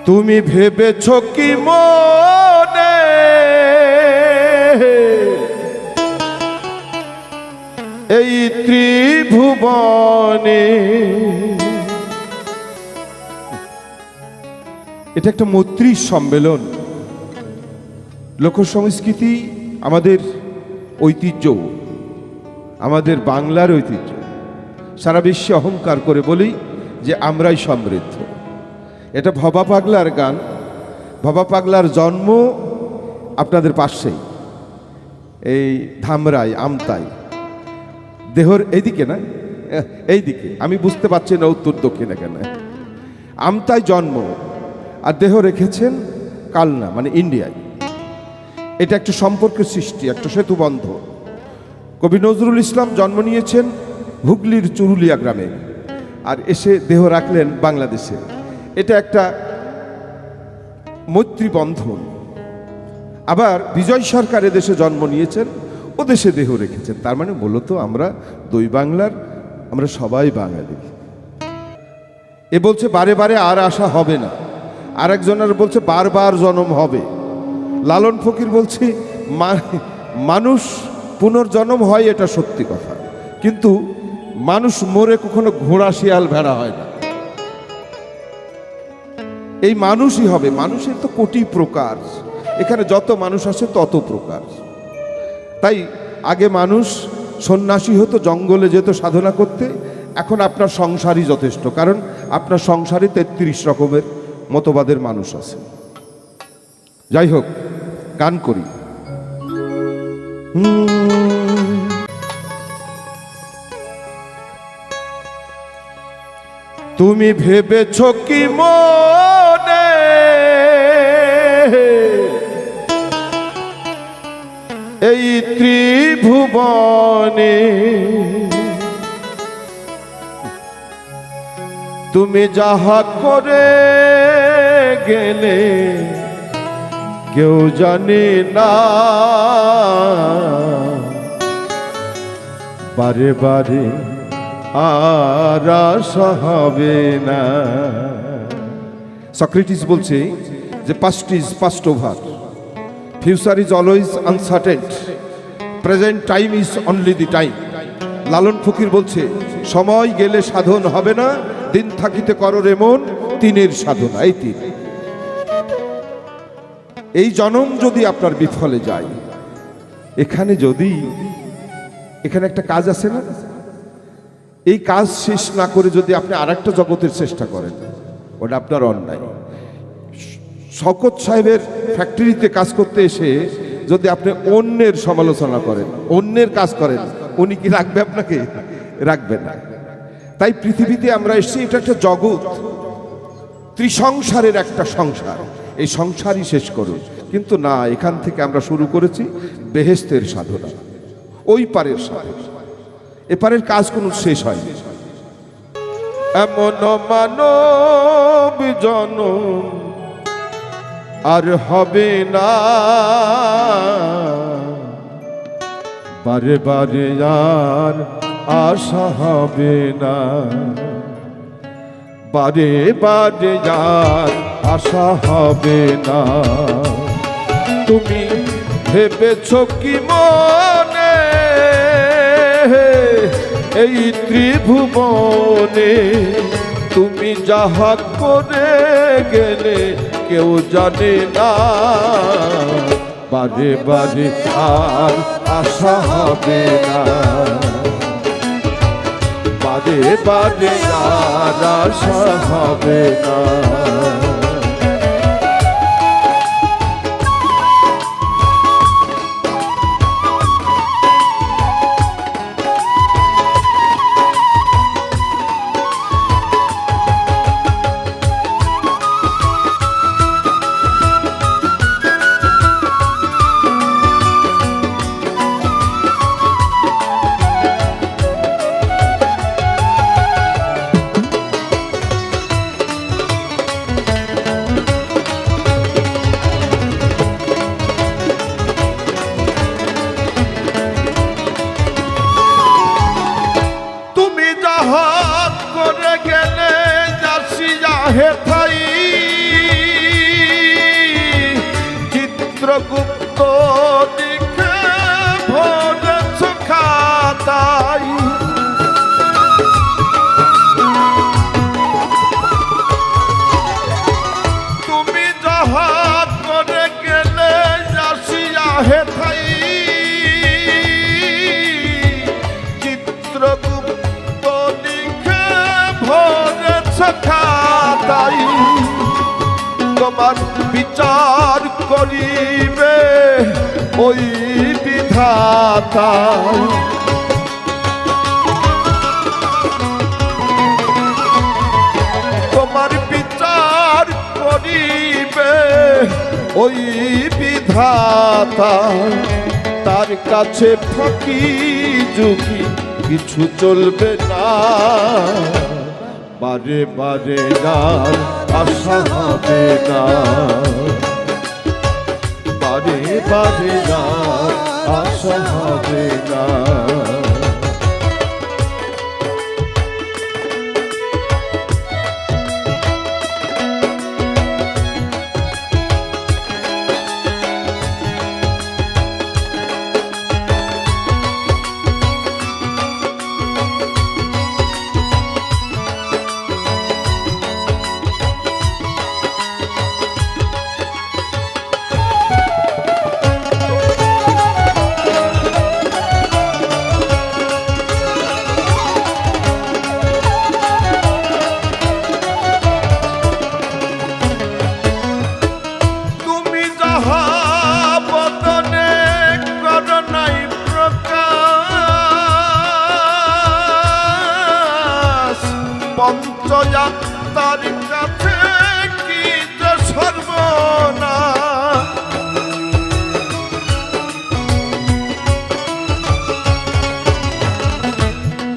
তুমি ভেবেছ কি মনে এই ত্রিভুবনে। এটা একটা মৈত্রী সম্মেলন। লোক সংস্কৃতি আমাদের ঐতিহ্য, আমাদের বাংলার ঐতিহ্য। সারা বিশ্বে অহংকার করে বলি যে আমরাই সমৃদ্ধ। এটা ভবা পাগলার গান। ভবা পাগলার জন্ম আপনাদের পাশেই, এই ধামরাই, আমতাই, দেহর এইদিকে না, এইদিকে। আমি বুঝতে পারছি না উত্তর দক্ষিণে কেন। আমতাই জন্ম, আর দেহ রেখেছেন কালনা, মানে ইন্ডিয়ায়। এটা একটা সম্পর্কের সৃষ্টি, একটা সেতুবন্ধ। কবি নজরুল ইসলাম জন্ম নিয়েছেন হুগলির চুরুলিয়া গ্রামে, আর এসে দেহ রাখলেন বাংলাদেশে। এটা একটা মৈত্রী বন্ধন। আবার বিজয় সরকার এদেশে জন্ম নিয়েছেন, ও দেশে দেহ রেখেছেন। তার মানে মূলত আমরা দুই বাংলার, আমরা সবাই বাঙালি। এ বলছে বারে বারে আর আসা হবে না, আর একজনের বলছে বারবার জন্ম হবে। লালন ফকির বলছে মানুষ পুনর্জন্ম হয়, এটা সত্যি কথা, কিন্তু মানুষ মরে কখনো ঘোড়া শিয়াল ভেড়া হয় না। এই মানুষই হবে। মানুষের তো কোটি প্রকার, এখানে যত মানুষ আছে তত প্রকার। তাই আগে মানুষ সন্ন্যাসী হতো, জঙ্গলে যেত সাধনা করতে। এখন আপনার সংসারই যথেষ্ট, কারণ আপনার সংসারে ৩৩ রকমের মতবাদের মানুষ আছে। যাই হোক, গান করি। তুমি ভেবেছ কি মনে এই ত্রিভুবনে, তুমি যাহা করে গেলে কেউ জানে না, বারে বারে আর আশা হবে না। সক্রেটিস বলছে যে past is past over, future is always uncertain, present time is only the time. Lalon Fakir বলছে সময় গেলে সাধন হবে না, দিন থাকিতে করো রে মন তিনের সাধনা। এই তিন, এই জনম যদি আপনার বিফলে যায়, এখানে একটা কাজ আছে না, এই কাজ শেষ না করে যদি আপনি আরেকটা জগতের চেষ্টা করেন, ওটা আপনার অন্যায়। শওকত সাহেবের ফ্যাক্টরিতে কাজ করতে এসে যদি আপনি অন্যের সমালোচনা করেন, অন্যের কাজ করেন, উনি কি রাখবে আপনাকে? রাখবে না। তাই পৃথিবীতে আমরা এসেছি, এটা একটা জগৎ, ত্রিসংসারের একটা সংসার। এই সংসারই শেষ করুন, কিন্তু না, এখান থেকে আমরা শুরু করেছি বেহেশতের সাধনা, ওই পারের সাধনা। এপারের কাজ কোনো শেষ হয়নি। এমন মানব জনম আর হবে না, বারে বারে আর আশা হবে না, বারে বারে আর আশা হবে না। তুমি ভেবেছ কি মনে এই ত্রিভুবনে, তুমি যাহা করে গেলে কেউ জানে না, বারে বারে আর আশা হবে না, বারে বারে আর আশা হবে না। চিত্রগুপ্ত লিখে ভরেছ খাতায়। তুমি যাহা করে গেলে আসিয়া হেথাই, চিত্রগুপ্ত লিখে ভরেছ খাতায়। তোমার বিচার করিবে ওই বিধাতা। তোমার বিচার করিবে ওই বিধাতা। তার কাছে ফাঁকি ঝুঁকি কিছু চলবে না। বারে বারে যার আশা হবে না, বারে বারে যার আশা হবে না। পঞ্চযাত্রার কাছে কি যে সর্বনাশ।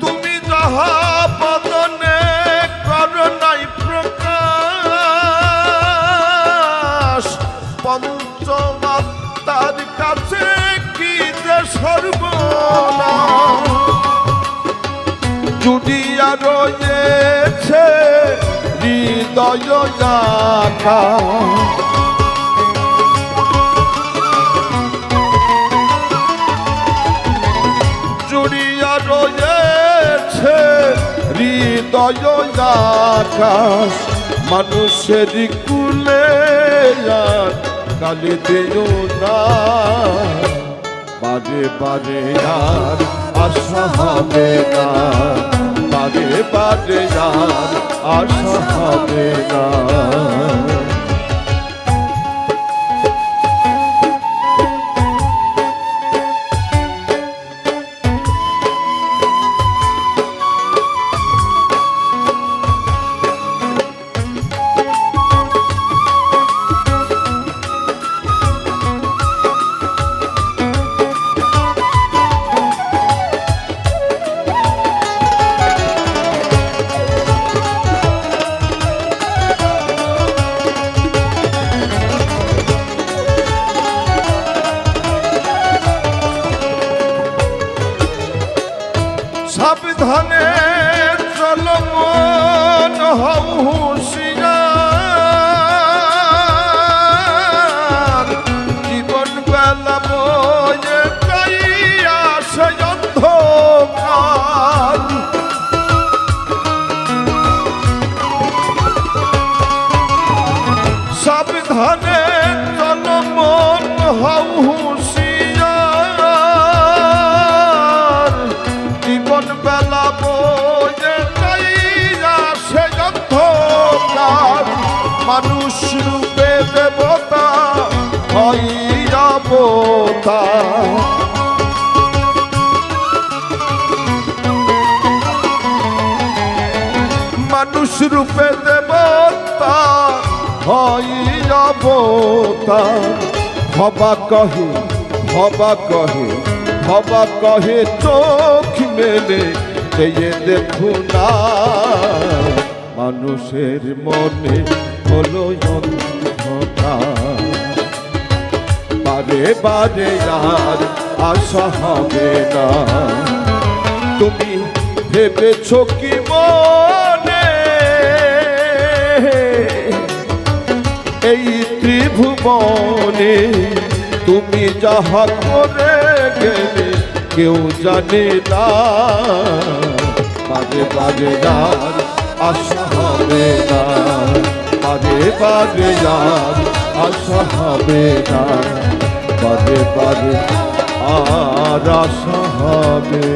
তুমি যাহা বদনে করো নাই প্রকাশ, পঞ্চযাত্রার কাছে কি যে সর্বনাশ। জুড়িয়া রয়েছে হৃদয় জাকা, জুড়িয়া রয়েছে হৃদয় আকাশ। মানুষের কুলে আর কালি দিও না, বারে বারে আর আশা হবে না, বারে বারে আর আশা হবে না। সাবধানে চলো মন হও হুঁশিয়ার, জীবন বেলা বয়ে যাইয়া সে অন্ধকার। সাবধানে চলো মন হও হুঁশিয়ার, জীবন বেলা বয়ে যাইয়া সে অন্ধকার। মানুষ রূপে দেবতা হইয়া অবতার, মানুষ রূপে দেবতা হইয়া অবতার। হবা কহে হবা কহে হবা কহে চোখ মেলে চেয়ে দেখো না, মানুষের মনে হলো অন্ধকার। বারে বারে আর আশা হবে না, তুমি ভেবেছ কি মনে এই ত্রিভুবনে তুমি যাহা করে গেলে কেউ জানে না, বারে বারে আর আশা হবে না, বারে বারে আর আশা হবে না, বারে বারে আর আশা হবে